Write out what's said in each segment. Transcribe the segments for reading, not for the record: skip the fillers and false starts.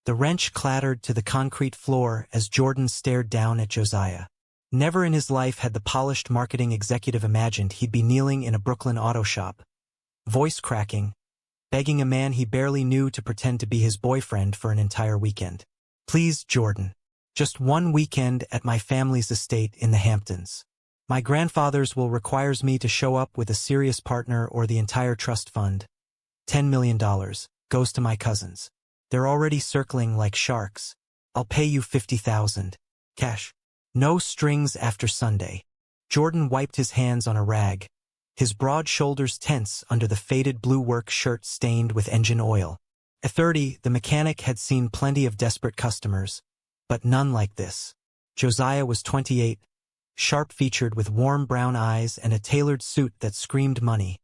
The wrench clattered to the concrete floor as Jordan stared down at Josiah. Never in his life had the polished marketing executive imagined he'd be kneeling in a Brooklyn auto shop, voice cracking, begging a man he barely knew to pretend to be his boyfriend for an entire weekend. "Please, Jordan. Just one weekend at my family's estate in the Hamptons. My grandfather's will requires me to show up with a serious partner or the entire trust fund. $10 million goes to my cousins. They're already circling like sharks. I'll pay you $50,000. Cash. No strings after Sunday." Jordan wiped his hands on a rag, his broad shoulders tense under the faded blue work shirt stained with engine oil. At 30, the mechanic had seen plenty of desperate customers, but none like this. Josiah was 28, sharp-featured with warm brown eyes and a tailored suit that screamed money.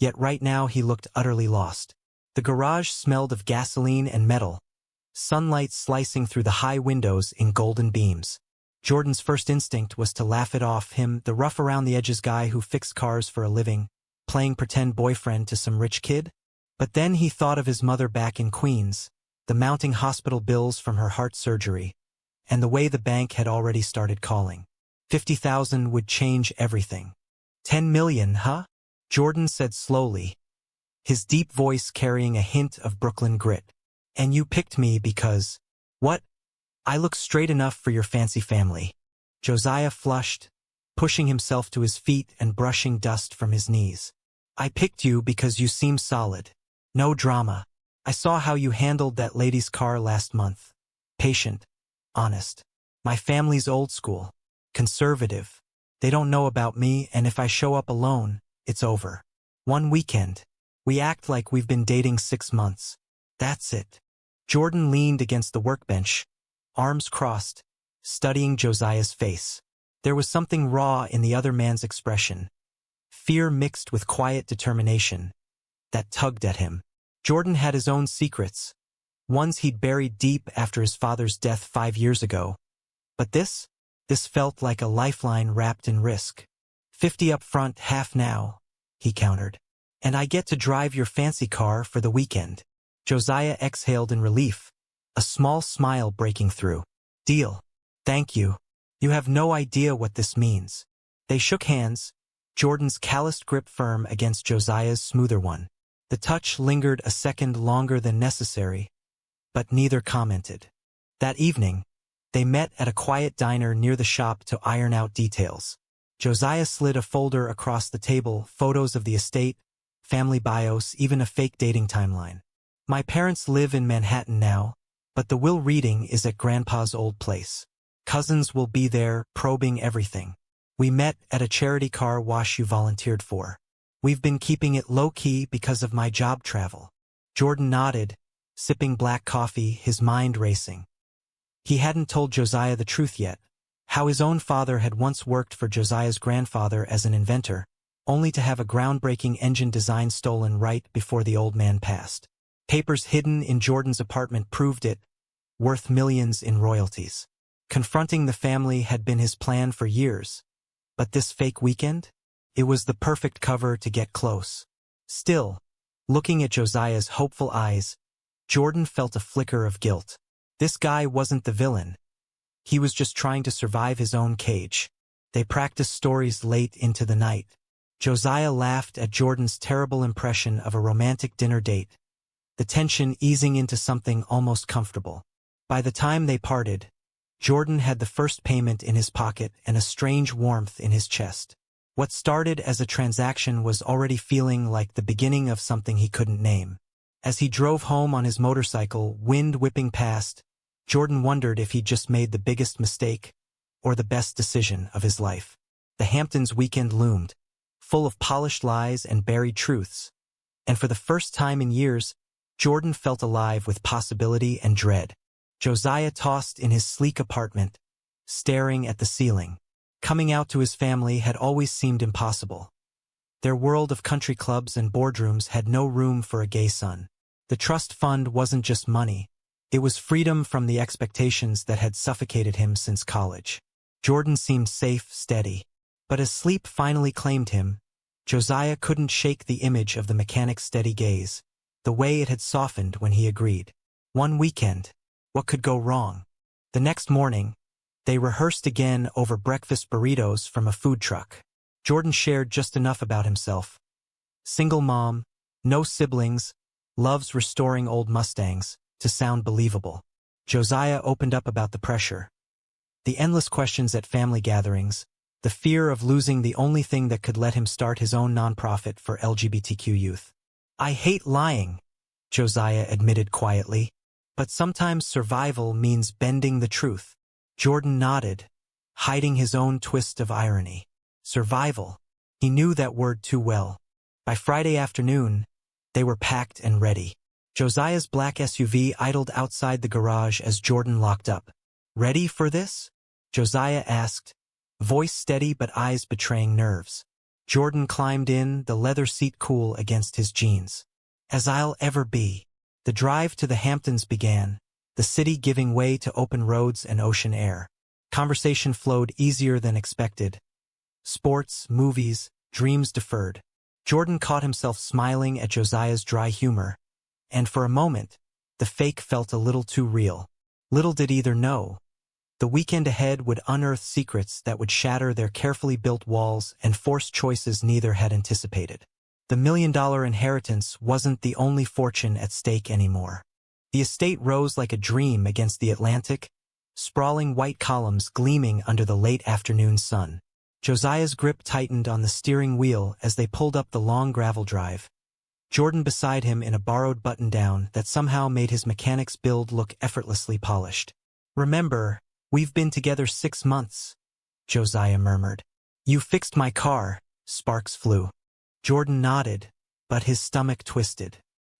Yet right now he looked utterly lost. The garage smelled of gasoline and metal, sunlight slicing through the high windows in golden beams. Jordan's first instinct was to laugh it off, him, the rough-around-the-edges guy who fixed cars for a living, playing pretend boyfriend to some rich kid. But then he thought of his mother back in Queens, the mounting hospital bills from her heart surgery, and the way the bank had already started calling. 50,000 would change everything. 10 million, huh? Jordan said slowly, his deep voice carrying a hint of Brooklyn grit. "And you picked me because, what? I look straight enough for your fancy family." Josiah flushed, pushing himself to his feet and brushing dust from his knees. "I picked you because you seem solid. No drama. I saw how you handled that lady's car last month. Patient. Honest. My family's old school. Conservative. They don't know about me, and if I show up alone, it's over. One weekend. We act like we've been dating 6 months. That's it." Jordan leaned against the workbench, arms crossed, studying Josiah's face. There was something raw in the other man's expression, fear mixed with quiet determination, that tugged at him. Jordan had his own secrets, ones he'd buried deep after his father's death 5 years ago. But this felt like a lifeline wrapped in risk. 50 up front, half now, he countered. "And I get to drive your fancy car for the weekend." Josiah exhaled in relief, a small smile breaking through. "Deal. Thank you. You have no idea what this means." They shook hands, Jordan's calloused grip firm against Josiah's smoother one. The touch lingered a second longer than necessary, but neither commented. That evening, they met at a quiet diner near the shop to iron out details. Josiah slid a folder across the table, photos of the estate, family bios, even a fake dating timeline. "My parents live in Manhattan now, but the will reading is at Grandpa's old place. Cousins will be there, probing everything. We met at a charity car wash you volunteered for. We've been keeping it low-key because of my job travel." Jordan nodded, sipping black coffee, his mind racing. He hadn't told Josiah the truth yet, how his own father had once worked for Josiah's grandfather as an inventor, only to have a groundbreaking engine design stolen right before the old man passed. Papers hidden in Jordan's apartment proved it, worth millions in royalties. Confronting the family had been his plan for years, but this fake weekend? It was the perfect cover to get close. Still, looking at Josiah's hopeful eyes, Jordan felt a flicker of guilt. This guy wasn't the villain. He was just trying to survive his own cage. They practiced stories late into the night. Josiah laughed at Jordan's terrible impression of a romantic dinner date, the tension easing into something almost comfortable. By the time they parted, Jordan had the first payment in his pocket and a strange warmth in his chest. What started as a transaction was already feeling like the beginning of something he couldn't name. As he drove home on his motorcycle, wind whipping past, Jordan wondered if he'd just made the biggest mistake or the best decision of his life. The Hamptons weekend loomed, full of polished lies and buried truths, and for the first time in years, Jordan felt alive with possibility and dread. Josiah tossed in his sleek apartment, staring at the ceiling. Coming out to his family had always seemed impossible. Their world of country clubs and boardrooms had no room for a gay son. The trust fund wasn't just money. It was freedom from the expectations that had suffocated him since college. Jordan seemed safe, steady. But as sleep finally claimed him, Josiah couldn't shake the image of the mechanic's steady gaze, the way it had softened when he agreed. One weekend. What could go wrong? The next morning, they rehearsed again over breakfast burritos from a food truck. Jordan shared just enough about himself. Single mom, no siblings, loves restoring old Mustangs, to sound believable. Josiah opened up about the pressure. The endless questions at family gatherings, the fear of losing the only thing that could let him start his own nonprofit for LGBTQ youth. I hate lying, Josiah admitted quietly, but sometimes survival means bending the truth. Jordan nodded, hiding his own twist of irony. Survival. He knew that word too well. By Friday afternoon, they were packed and ready. Josiah's black SUV idled outside the garage as Jordan locked up. Ready for this? Josiah asked, voice steady but eyes betraying nerves. Jordan climbed in, the leather seat cool against his jeans. As I'll ever be. The drive to the Hamptons began, the city giving way to open roads and ocean air. Conversation flowed easier than expected. Sports, movies, dreams deferred. Jordan caught himself smiling at Josiah's dry humor, and for a moment, the fake felt a little too real. Little did either know. The weekend ahead would unearth secrets that would shatter their carefully built walls and force choices neither had anticipated. The $1 million inheritance wasn't the only fortune at stake anymore. The estate rose like a dream against the Atlantic, sprawling white columns gleaming under the late afternoon sun. Josiah's grip tightened on the steering wheel as they pulled up the long gravel drive. Jordan beside him in a borrowed button-down that somehow made his mechanic's build look effortlessly polished. Remember, we've been together 6 months, Josiah murmured. You fixed my car, sparks flew. Jordan nodded, but his stomach twisted.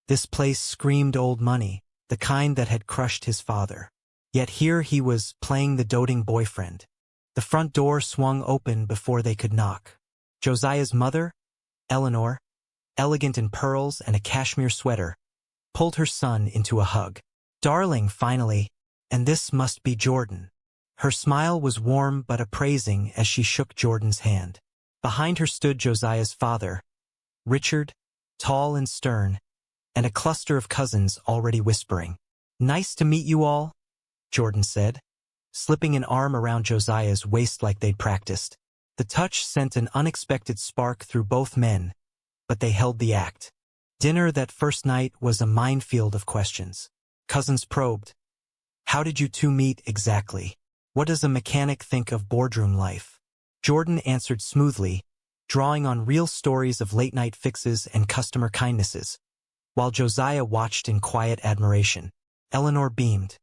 This place screamed old money, the kind that had crushed his father. Yet here he was, playing the doting boyfriend. The front door swung open before they could knock. Josiah's mother, Eleanor, elegant in pearls and a cashmere sweater, pulled her son into a hug. Darling, finally, and this must be Jordan. Her smile was warm but appraising as she shook Jordan's hand. Behind her stood Josiah's father, Richard, tall and stern, and a cluster of cousins already whispering. Nice to meet you all, Jordan said, slipping an arm around Josiah's waist like they'd practiced. The touch sent an unexpected spark through both men, but they held the act. Dinner that first night was a minefield of questions. Cousins probed. How did you two meet exactly? What does a mechanic think of boardroom life? Jordan answered smoothly, drawing on real stories of late-night fixes and customer kindnesses. While Josiah watched in quiet admiration, Eleanor beamed.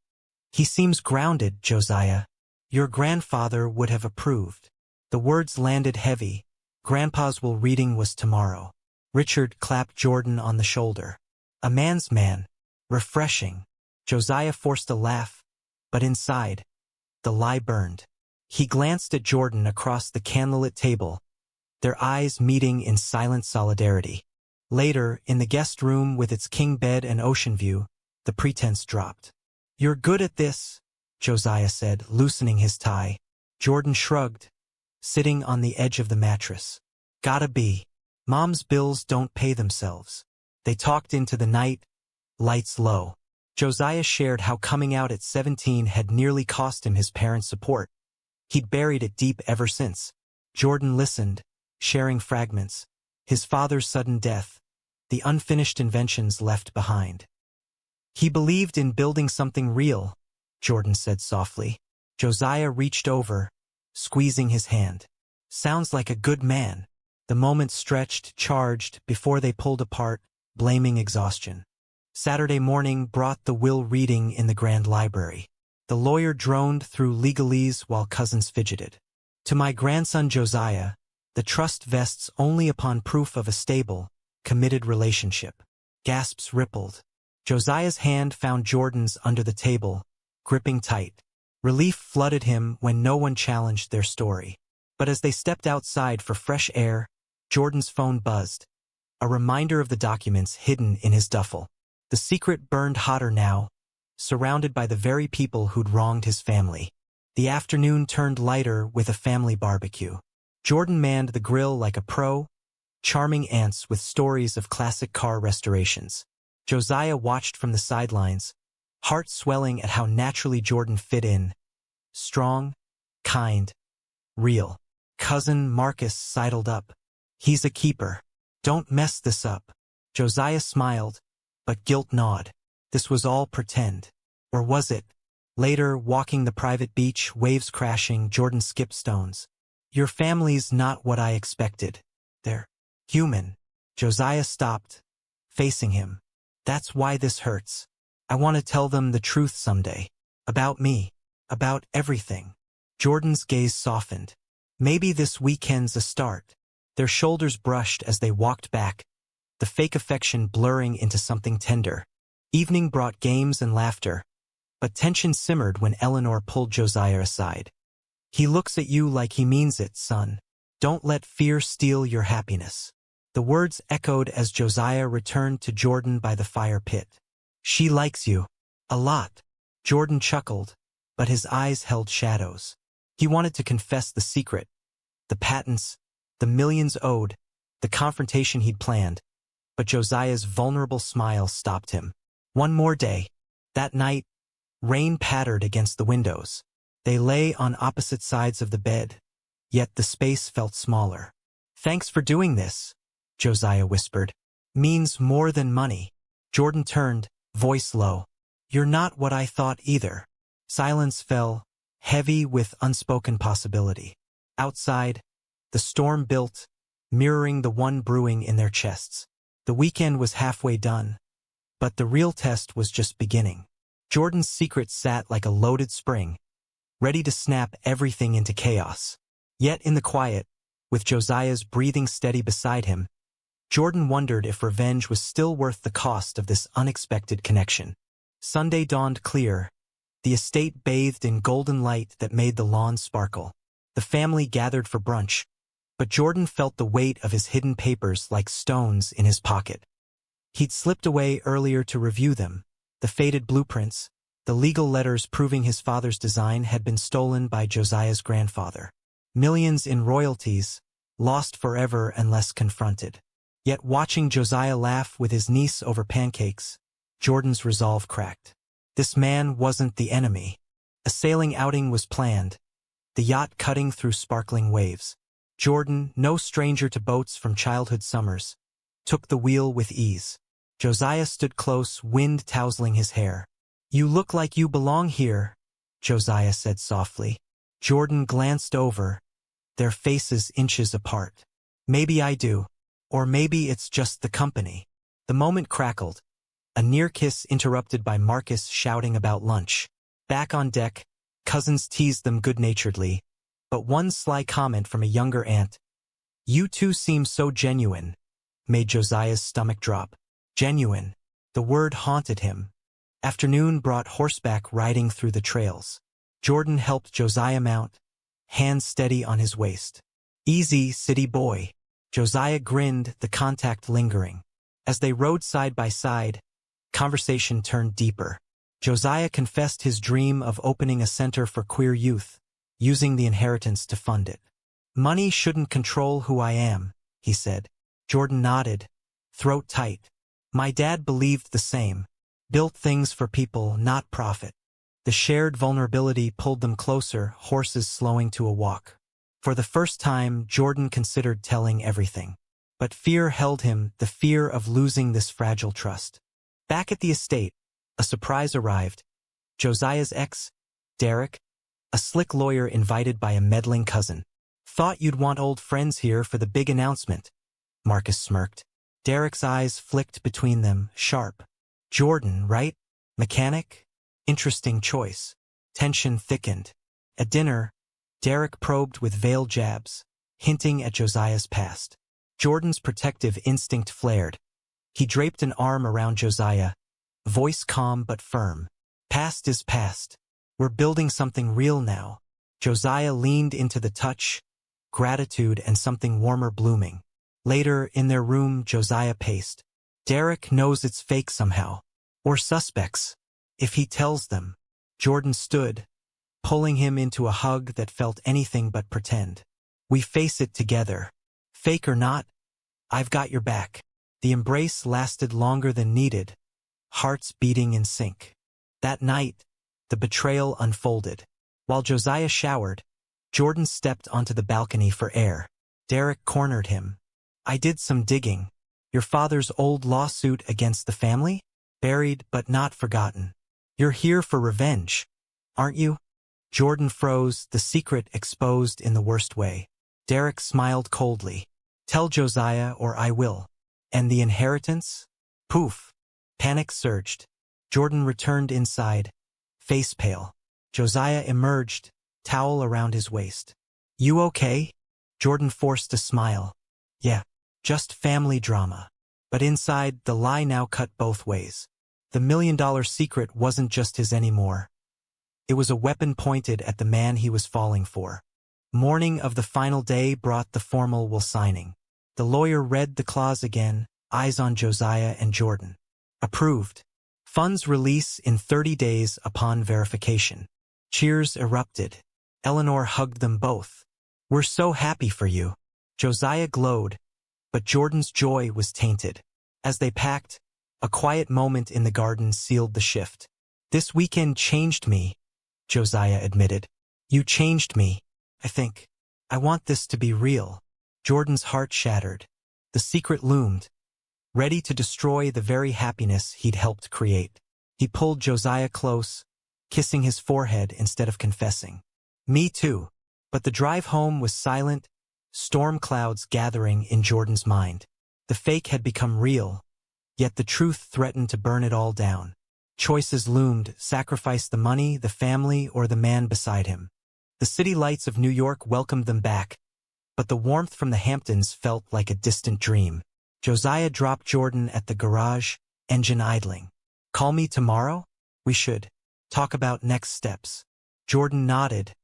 He seems grounded, Josiah. Your grandfather would have approved. The words landed heavy. Grandpa's will reading was tomorrow. Richard clapped Jordan on the shoulder. A man's man. Refreshing. Josiah forced a laugh, but inside, the lie burned. He glanced at Jordan across the candlelit table, their eyes meeting in silent solidarity. Later, in the guest room with its king bed and ocean view, the pretense dropped. You're good at this, Josiah said, loosening his tie. Jordan shrugged, sitting on the edge of the mattress. Gotta be. Mom's bills don't pay themselves. They talked into the night, lights low. Josiah shared how coming out at 17 had nearly cost him his parents' support. He'd buried it deep ever since. Jordan listened, sharing fragments. His father's sudden death, the unfinished inventions left behind. He believed in building something real, Jordan said softly. Josiah reached over, squeezing his hand. Sounds like a good man. The moment stretched, charged, before they pulled apart, blaming exhaustion. Saturday morning brought the will reading in the Grand Library. The lawyer droned through legalese while cousins fidgeted. To my grandson Josiah, the trust vests only upon proof of a stable, committed relationship. Gasps rippled. Josiah's hand found Jordan's under the table, gripping tight. Relief flooded him when no one challenged their story. But as they stepped outside for fresh air, Jordan's phone buzzed. A reminder of the documents hidden in his duffel. The secret burned hotter now, surrounded by the very people who'd wronged his family. The afternoon turned lighter with a family barbecue. Jordan manned the grill like a pro, charming aunts with stories of classic car restorations. Josiah watched from the sidelines, heart swelling at how naturally Jordan fit in. Strong, kind, real. Cousin Marcus sidled up. He's a keeper. Don't mess this up. Josiah smiled, but guilt gnawed. This was all pretend. Or was it? Later, walking the private beach, waves crashing, Jordan skipped stones. Your family's not what I expected. They're human. Josiah stopped, facing him. That's why this hurts. I want to tell them the truth someday. About me. About everything. Jordan's gaze softened. Maybe this weekend's a start. Their shoulders brushed as they walked back, the fake affection blurring into something tender. Evening brought games and laughter, but tension simmered when Eleanor pulled Josiah aside. He looks at you like he means it, son. Don't let fear steal your happiness. The words echoed as Josiah returned to Jordan by the fire pit. She likes you. A lot. Jordan chuckled, but his eyes held shadows. He wanted to confess the secret. The patents, the millions owed, the confrontation he'd planned. But Josiah's vulnerable smile stopped him. One more day. That night, rain pattered against the windows. They lay on opposite sides of the bed, yet the space felt smaller. Thanks for doing this, Josiah whispered. Means more than money. Jordan turned, voice low. You're not what I thought either. Silence fell, heavy with unspoken possibility. Outside, the storm built, mirroring the one brewing in their chests. The weekend was halfway done, but the real test was just beginning. Jordan's secret sat like a loaded spring, ready to snap everything into chaos. Yet in the quiet, with Josiah's breathing steady beside him, Jordan wondered if revenge was still worth the cost of this unexpected connection. Sunday dawned clear, the estate bathed in golden light that made the lawn sparkle. The family gathered for brunch, but Jordan felt the weight of his hidden papers like stones in his pocket. He'd slipped away earlier to review them. The faded blueprints, the legal letters proving his father's design had been stolen by Josiah's grandfather. Millions in royalties, lost forever unless confronted. Yet watching Josiah laugh with his niece over pancakes, Jordan's resolve cracked. This man wasn't the enemy. A sailing outing was planned, the yacht cutting through sparkling waves. Jordan, no stranger to boats from childhood summers, took the wheel with ease. Josiah stood close, wind tousling his hair. You look like you belong here, Josiah said softly. Jordan glanced over, their faces inches apart. Maybe I do, or maybe it's just the company. The moment crackled, a near kiss interrupted by Marcus shouting about lunch. Back on deck, cousins teased them good-naturedly, but one sly comment from a younger aunt, "You two seem so genuine," made Josiah's stomach drop. Genuine. The word haunted him. Afternoon brought horseback riding through the trails. Jordan helped Josiah mount, hands steady on his waist. Easy, city boy. Josiah grinned, the contact lingering. As they rode side by side, conversation turned deeper. Josiah confessed his dream of opening a center for queer youth, using the inheritance to fund it. Money shouldn't control who I am, he said. Jordan nodded, throat tight. My dad believed the same. Built things for people, not profit. The shared vulnerability pulled them closer, horses slowing to a walk. For the first time, Jordan considered telling everything. But fear held him, the fear of losing this fragile trust. Back at the estate, a surprise arrived. Josiah's ex, Derek, a slick lawyer invited by a meddling cousin. Thought you'd want old friends here for the big announcement, Marcus smirked. Derek's eyes flicked between them, sharp. Jordan, right? Mechanic? Interesting choice. Tension thickened. At dinner, Derek probed with veiled jabs, hinting at Josiah's past. Jordan's protective instinct flared. He draped an arm around Josiah, voice calm but firm. Past is past. We're building something real now. Josiah leaned into the touch, gratitude and something warmer blooming. Later, in their room, Josiah paced. Derek knows it's fake somehow. Or suspects. If he tells them. Jordan stood, pulling him into a hug that felt anything but pretend. We face it together. Fake or not, I've got your back. The embrace lasted longer than needed, hearts beating in sync. That night, the betrayal unfolded. While Josiah showered, Jordan stepped onto the balcony for air. Derek cornered him. "I did some digging. Your father's old lawsuit against the family? Buried but not forgotten. You're here for revenge, aren't you?" Jordan froze, the secret exposed in the worst way. Derek smiled coldly. "Tell Josiah or I will." "And the inheritance?" Poof. Panic surged. Jordan returned inside, face pale. Josiah emerged, towel around his waist. "You okay?" Jordan forced a smile. "Yeah, just family drama." But inside, the lie now cut both ways. The $1 million secret wasn't just his anymore. It was a weapon pointed at the man he was falling for. Morning of the final day brought the formal will signing. The lawyer read the clause again, eyes on Josiah and Jordan. Approved. Funds release in 30 days upon verification. Cheers erupted. Eleanor hugged them both. "We're so happy for you." Josiah glowed, but Jordan's joy was tainted. As they packed, a quiet moment in the garden sealed the shift. "This weekend changed me," Josiah admitted. "You changed me, I think. I want this to be real." Jordan's heart shattered. The secret loomed, ready to destroy the very happiness he'd helped create. He pulled Josiah close, kissing his forehead instead of confessing. "Me too." But the drive home was silent, storm clouds gathering in Jordan's mind. The fake had become real, yet the truth threatened to burn it all down. Choices loomed: sacrifice the money, the family, or the man beside him. The city lights of New York welcomed them back, but the warmth from the Hamptons felt like a distant dream. Josiah dropped Jordan at the garage, engine idling. "Call me tomorrow? We should talk about next steps." Jordan nodded,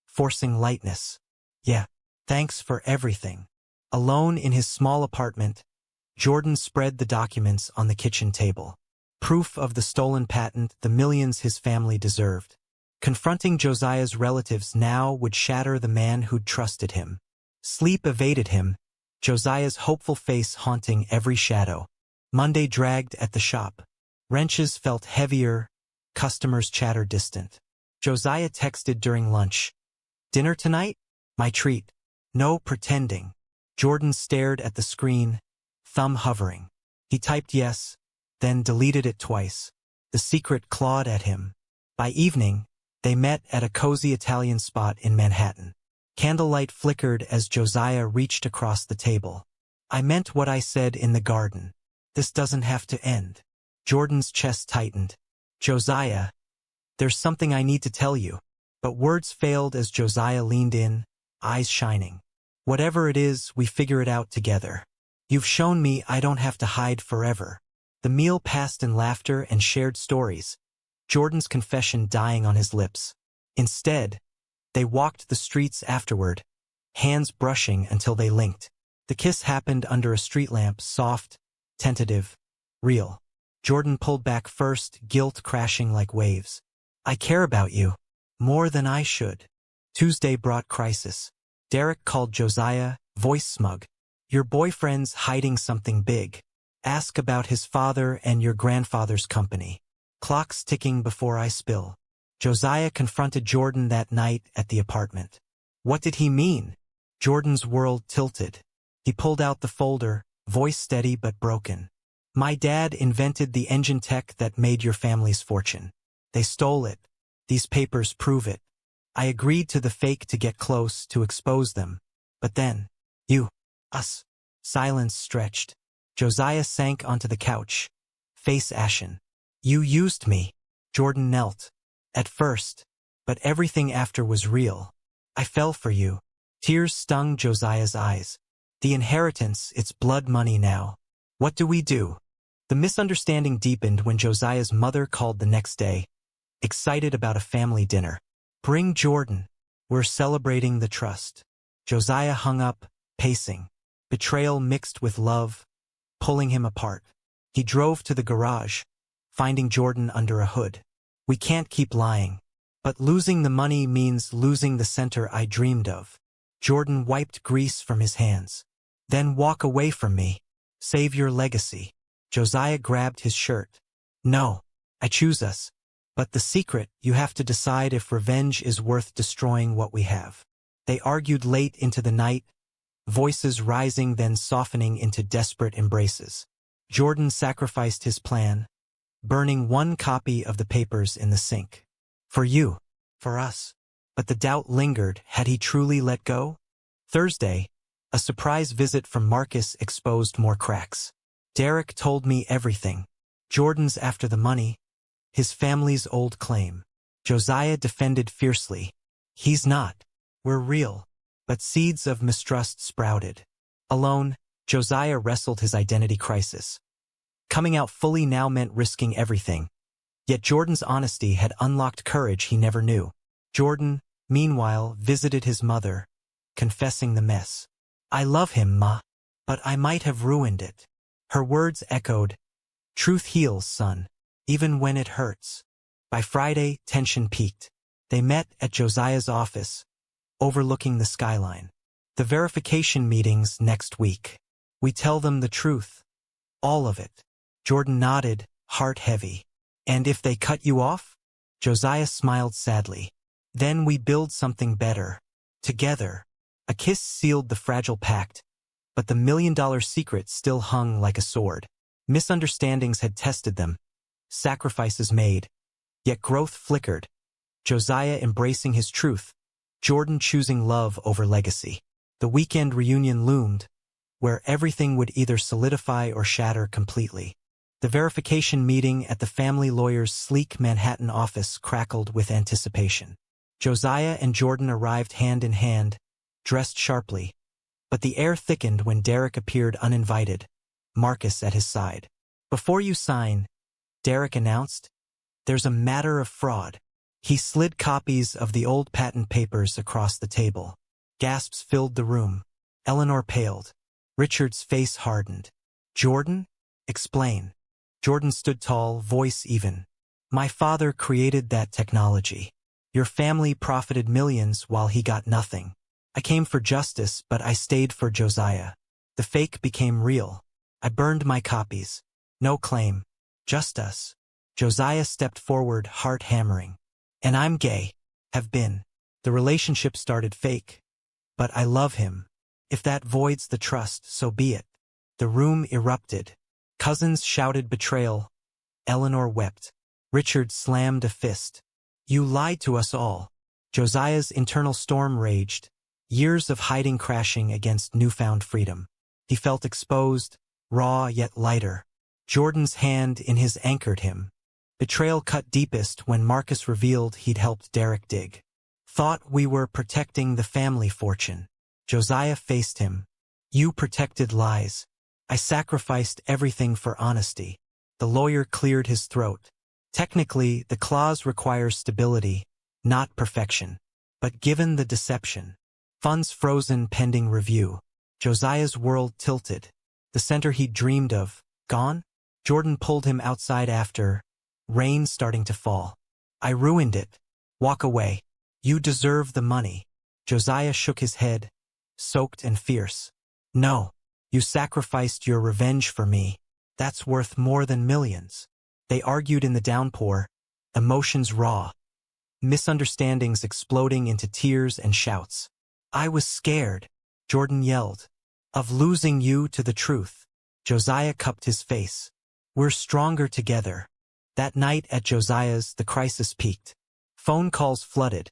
forcing lightness. "Yeah, thanks for everything." Alone in his small apartment, Jordan spread the documents on the kitchen table. Proof of the stolen patent, the millions his family deserved. Confronting Josiah's relatives now would shatter the man who'd trusted him. Sleep evaded him, Josiah's hopeful face haunting every shadow. Monday dragged at the shop. Wrenches felt heavier, customers chatter distant. Josiah texted during lunch. "Dinner tonight? My treat." No pretending. Jordan stared at the screen, thumb hovering. He typed yes, then deleted it twice. The secret clawed at him. By evening, they met at a cozy Italian spot in Manhattan. Candlelight flickered as Josiah reached across the table. "I meant what I said in the garden. This doesn't have to end." Jordan's chest tightened. "Josiah, there's something I need to tell you." But words failed as Josiah leaned in, eyes shining. "Whatever it is, we figure it out together. You've shown me I don't have to hide forever." The meal passed in laughter and shared stories, Jordan's confession dying on his lips. Instead, they walked the streets afterward, hands brushing until they linked. The kiss happened under a street lamp, soft, tentative, real. Jordan pulled back first, guilt crashing like waves. "I care about you. More than I should." Tuesday brought crisis. Derek called Josiah, voice smug. "Your boyfriend's hiding something big. Ask about his father and your grandfather's company. Clock's ticking before I spill." Josiah confronted Jordan that night at the apartment. What did he mean? Jordan's world tilted. He pulled out the folder, voice steady but broken. "My dad invented the engine tech that made your family's fortune. They stole it. These papers prove it. I agreed to the fake to get close, to expose them. But then, us." Silence stretched. Josiah sank onto the couch, face ashen. "You used me." Jordan knelt. "At first. But everything after was real. I fell for you." Tears stung Josiah's eyes. "The inheritance, it's blood money now. What do we do?" The misunderstanding deepened when Josiah's mother called the next day, excited about a family dinner. "Bring Jordan. We're celebrating the trust." Josiah hung up, pacing. Betrayal mixed with love, pulling him apart. He drove to the garage, finding Jordan under a hood. "We can't keep lying. But losing the money means losing the center I dreamed of." Jordan wiped grease from his hands. "Then walk away from me. Save your legacy." Josiah grabbed his shirt. "No, I choose us. But the secret, you have to decide if revenge is worth destroying what we have. They argued late into the night, voices rising then softening into desperate embraces. Jordan sacrificed his plan, burning one copy of the papers in the sink. For you. For us. But the doubt lingered. Had he truly let go? Thursday, a surprise visit from Marcus exposed more cracks. Derek told me everything. Jordan's after the money, his family's old claim. Josiah defended fiercely. He's not. We're real. But seeds of mistrust sprouted. Alone, Josiah wrestled his identity crisis. Coming out fully now meant risking everything. Yet Jordan's honesty had unlocked courage he never knew. Jordan, meanwhile, visited his mother, confessing the mess. I love him, Ma. But I might have ruined it. Her words echoed, truth heals, son, even when it hurts. By Friday, tension peaked. They met at Josiah's office, overlooking the skyline. The verification meetings next week. We tell them the truth. All of it. Jordan nodded, heart heavy. And if they cut you off? Josiah smiled sadly. Then we build something better. Together. A kiss sealed the fragile pact. But the million-dollar secret still hung like a sword. Misunderstandings had tested them. Sacrifices made. Yet growth flickered. Josiah embracing his truth. Jordan choosing love over legacy. The weekend reunion loomed, where everything would either solidify or shatter completely. The verification meeting at the family lawyer's sleek Manhattan office crackled with anticipation. Josiah and Jordan arrived hand in hand, dressed sharply. But the air thickened when Derek appeared uninvited, Marcus at his side. Before you sign, Derek announced, there's a matter of fraud. He slid copies of the old patent papers across the table. Gasps filled the room. Eleanor paled. Richard's face hardened. Jordan? Explain. Jordan stood tall, voice even. My father created that technology. Your family profited millions while he got nothing. I came for justice, but I stayed for Josiah. The fake became real. I burned my copies. No claim. Just us. Josiah stepped forward, heart hammering. And I'm gay. Have been. The relationship started fake. But I love him. If that voids the trust, so be it. The room erupted. Cousins shouted betrayal. Eleanor wept. Richard slammed a fist. You lied to us all. Josiah's internal storm raged. Years of hiding crashing against newfound freedom. He felt exposed, raw yet lighter. Jordan's hand in his anchored him. Betrayal cut deepest when Marcus revealed he'd helped Derek dig. Thought we were protecting the family fortune. Josiah faced him. You protected lies. I sacrificed everything for honesty. The lawyer cleared his throat. Technically, the clause requires stability, not perfection. But given the deception, funds frozen pending review. Josiah's world tilted. The center he'd dreamed of, gone? Jordan pulled him outside after, rain starting to fall. I ruined it. Walk away. You deserve the money. Josiah shook his head, soaked and fierce. No. You sacrificed your revenge for me. That's worth more than millions. They argued in the downpour, emotions raw. Misunderstandings exploding into tears and shouts. I was scared, Jordan yelled, of losing you to the truth. Josiah cupped his face. We're stronger together. That night at Josiah's, the crisis peaked. Phone calls flooded.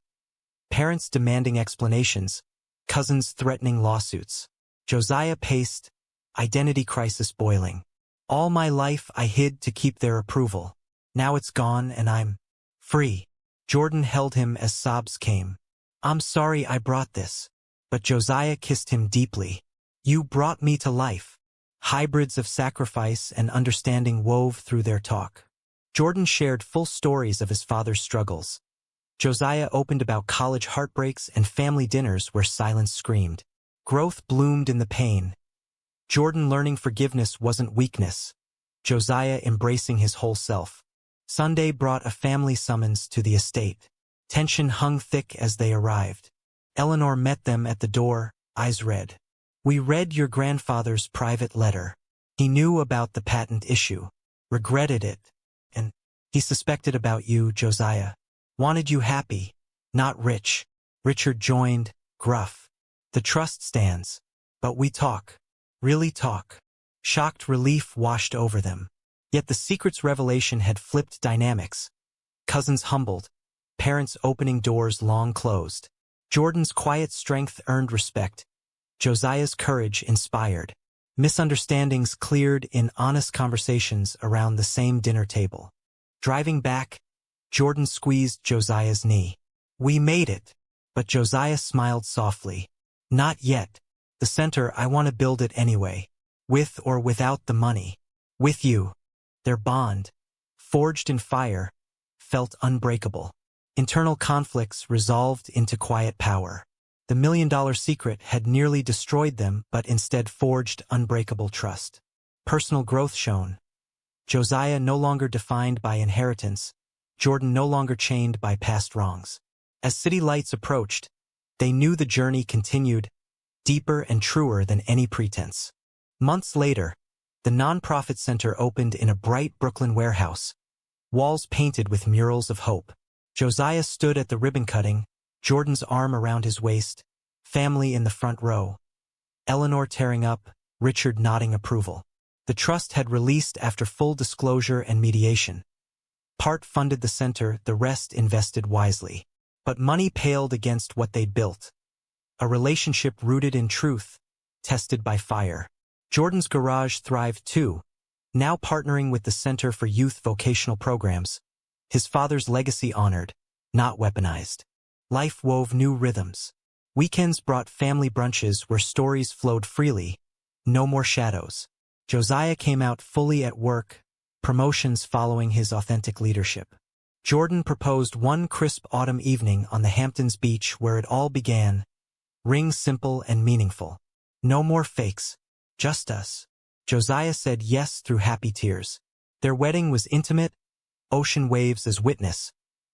Parents demanding explanations, cousins threatening lawsuits. Josiah paced, identity crisis boiling. All my life I hid to keep their approval. Now it's gone and I'm free. Jordan held him as sobs came. I'm sorry I brought this. But Josiah kissed him deeply. You brought me to life. Hybrids of sacrifice and understanding wove through their talk. Jordan shared full stories of his father's struggles. Josiah opened about college heartbreaks and family dinners where silence screamed. Growth bloomed in the pain. Jordan learning forgiveness wasn't weakness. Josiah embracing his whole self. Sunday brought a family summons to the estate. Tension hung thick as they arrived. Eleanor met them at the door, eyes red. We read your grandfather's private letter. He knew about the patent issue, regretted it, and He suspected about you, Josiah. Wanted you happy, not rich. Richard joined, gruff. The trust stands. But we talk. Really talk. Shocked relief washed over them. Yet the secret's revelation had flipped dynamics. Cousins humbled. Parents opening doors long closed. Jordan's quiet strength earned respect. Josiah's courage inspired. Misunderstandings cleared in honest conversations around the same dinner table. Driving back, Jordan squeezed Josiah's knee. We made it. But Josiah smiled softly. Not yet. The center, I want to build it anyway. With or without the money. With you. Their bond, forged in fire, felt unbreakable. Internal conflicts resolved into quiet power. The $1 million secret had nearly destroyed them but instead forged unbreakable trust. Personal growth shone. Josiah no longer defined by inheritance, Jordan no longer chained by past wrongs. As city lights approached, they knew the journey continued, deeper and truer than any pretense. Months later, the nonprofit center opened in a bright Brooklyn warehouse, walls painted with murals of hope. Josiah stood at the ribbon cutting, Jordan's arm around his waist, family in the front row. Eleanor tearing up, Richard nodding approval. The trust had released after full disclosure and mediation. Part funded the center, the rest invested wisely. But money paled against what they'd built. A relationship rooted in truth, tested by fire. Jordan's garage thrived too, now partnering with the Center for Youth Vocational Programs. His father's legacy honored, not weaponized. Life wove new rhythms. Weekends brought family brunches where stories flowed freely, no more shadows. Josiah came out fully at work, promotions following his authentic leadership. Jordan proposed one crisp autumn evening on the Hamptons beach where it all began. Ring simple and meaningful. No more fakes. Just us. Josiah said yes through happy tears. Their wedding was intimate, ocean waves as witness,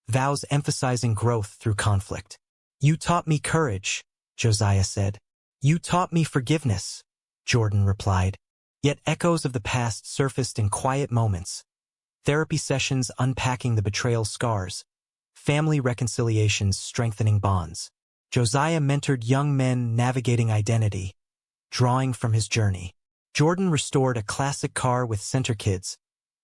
vows emphasizing growth through conflict. You taught me courage, Josiah said. You taught me forgiveness, Jordan replied. Yet echoes of the past surfaced in quiet moments. Therapy sessions unpacking the betrayal scars, family reconciliations strengthening bonds. Josiah mentored young men navigating identity, drawing from his journey. Jordan restored a classic car with center kids,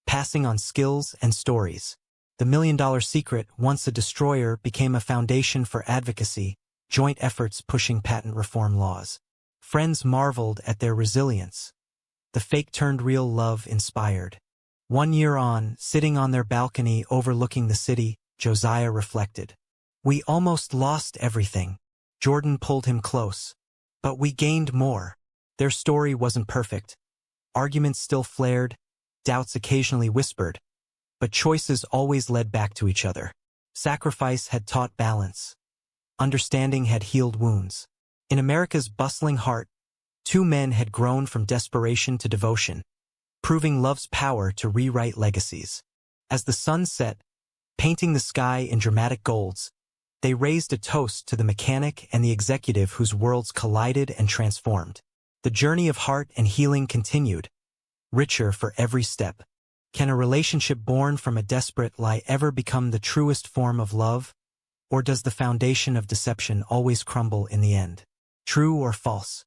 passing on skills and stories. The $1 million secret, once a destroyer, became a foundation for advocacy, joint efforts pushing patent reform laws. Friends marveled at their resilience. The fake-turned-real love inspired. 1 year on, sitting on their balcony overlooking the city, Josiah reflected. We almost lost everything. Jordan pulled him close. But we gained more. Their story wasn't perfect. Arguments still flared, doubts occasionally whispered, but choices always led back to each other. Sacrifice had taught balance. Understanding had healed wounds. In America's bustling heart, 2 men had grown from desperation to devotion, proving love's power to rewrite legacies. As the sun set, painting the sky in dramatic golds, they raised a toast to the mechanic and the executive whose worlds collided and transformed. The journey of heart and healing continued, richer for every step. Can a relationship born from a desperate lie ever become the truest form of love? Or does the foundation of deception always crumble in the end? True or false?